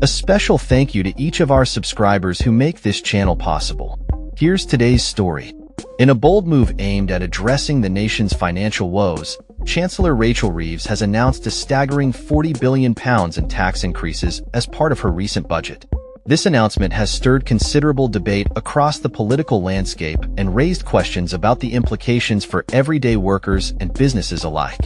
A special thank you to each of our subscribers who make this channel possible. Here's today's story. In a bold move aimed at addressing the nation's financial woes, Chancellor Rachel Reeves has announced a staggering £40 billion in tax increases as part of her recent budget. This announcement has stirred considerable debate across the political landscape and raised questions about the implications for everyday workers and businesses alike.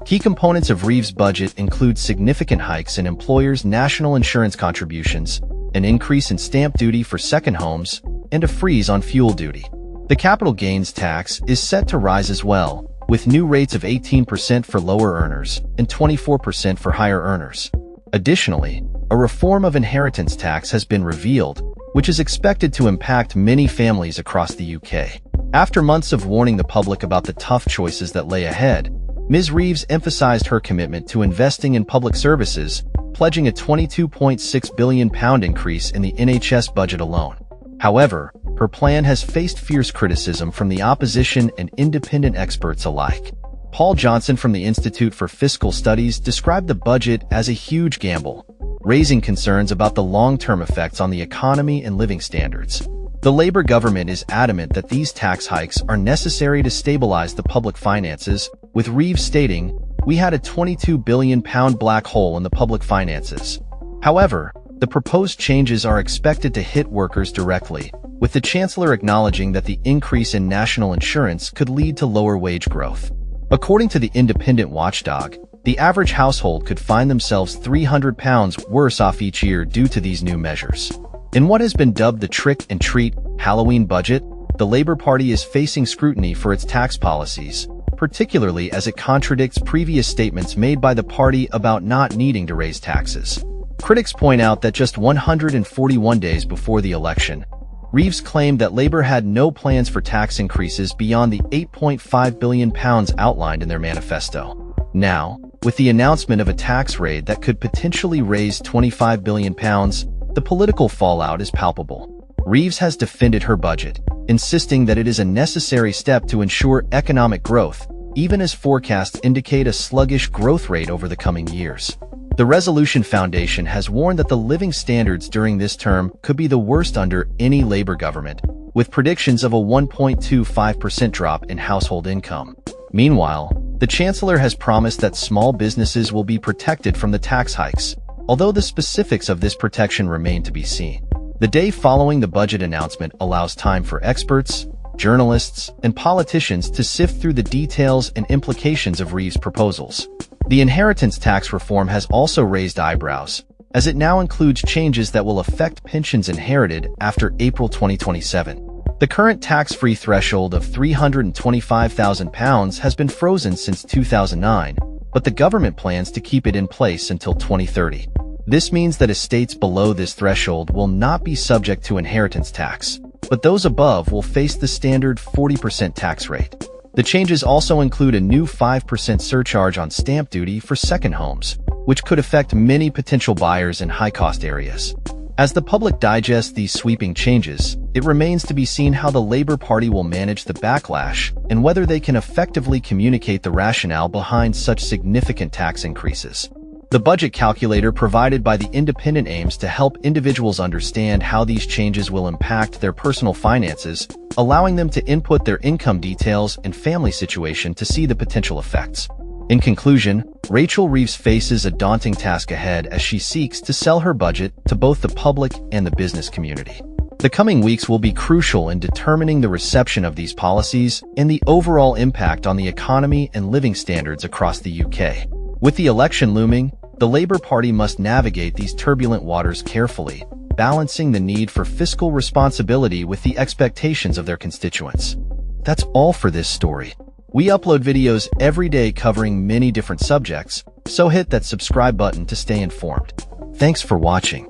Key components of Reeves' budget include significant hikes in employers' national insurance contributions, an increase in stamp duty for second homes, and a freeze on fuel duty. The capital gains tax is set to rise as well, with new rates of 18% for lower earners and 24% for higher earners. Additionally, a reform of inheritance tax has been revealed, which is expected to impact many families across the UK. After months of warning the public about the tough choices that lay ahead, Ms. Reeves emphasized her commitment to investing in public services, pledging a £22.6 billion increase in the NHS budget alone. However, her plan has faced fierce criticism from the opposition and independent experts alike. Paul Johnson from the Institute for Fiscal Studies described the budget as a huge gamble, raising concerns about the long-term effects on the economy and living standards. The Labour government is adamant that these tax hikes are necessary to stabilize the public finances, with Reeves stating, "We had a £22 billion black hole in the public finances." However, the proposed changes are expected to hit workers directly, with the Chancellor acknowledging that the increase in national insurance could lead to lower wage growth. According to the independent watchdog, the average household could find themselves £300 worse off each year due to these new measures. In what has been dubbed the trick-and-treat Halloween budget, the Labour Party is facing scrutiny for its tax policies, particularly as it contradicts previous statements made by the party about not needing to raise taxes. Critics point out that just 141 days before the election, Reeves claimed that Labour had no plans for tax increases beyond the £8.5 billion outlined in their manifesto. Now, with the announcement of a tax raid that could potentially raise £25 billion, the political fallout is palpable. Reeves has defended her budget, insisting that it is a necessary step to ensure economic growth, even as forecasts indicate a sluggish growth rate over the coming years. The Resolution Foundation has warned that the living standards during this term could be the worst under any Labour government, with predictions of a 1.25% drop in household income. Meanwhile, the Chancellor has promised that small businesses will be protected from the tax hikes, although the specifics of this protection remain to be seen. The day following the budget announcement allows time for experts, journalists, and politicians to sift through the details and implications of Reeves' proposals. The inheritance tax reform has also raised eyebrows, as it now includes changes that will affect pensions inherited after April 2027. The current tax-free threshold of £325,000 has been frozen since 2009, but the government plans to keep it in place until 2030. This means that estates below this threshold will not be subject to inheritance tax, but those above will face the standard 40% tax rate. The changes also include a new 5% surcharge on stamp duty for second homes, which could affect many potential buyers in high-cost areas. As the public digests these sweeping changes, it remains to be seen how the Labour Party will manage the backlash and whether they can effectively communicate the rationale behind such significant tax increases. The budget calculator provided by the Independent aims to help individuals understand how these changes will impact their personal finances, allowing them to input their income details and family situation to see the potential effects. In conclusion, Rachel Reeves faces a daunting task ahead as she seeks to sell her budget to both the public and the business community. The coming weeks will be crucial in determining the reception of these policies and the overall impact on the economy and living standards across the UK. With the election looming, the Labour Party must navigate these turbulent waters carefully, balancing the need for fiscal responsibility with the expectations of their constituents. That's all for this story. We upload videos every day covering many different subjects, so hit that subscribe button to stay informed. Thanks for watching.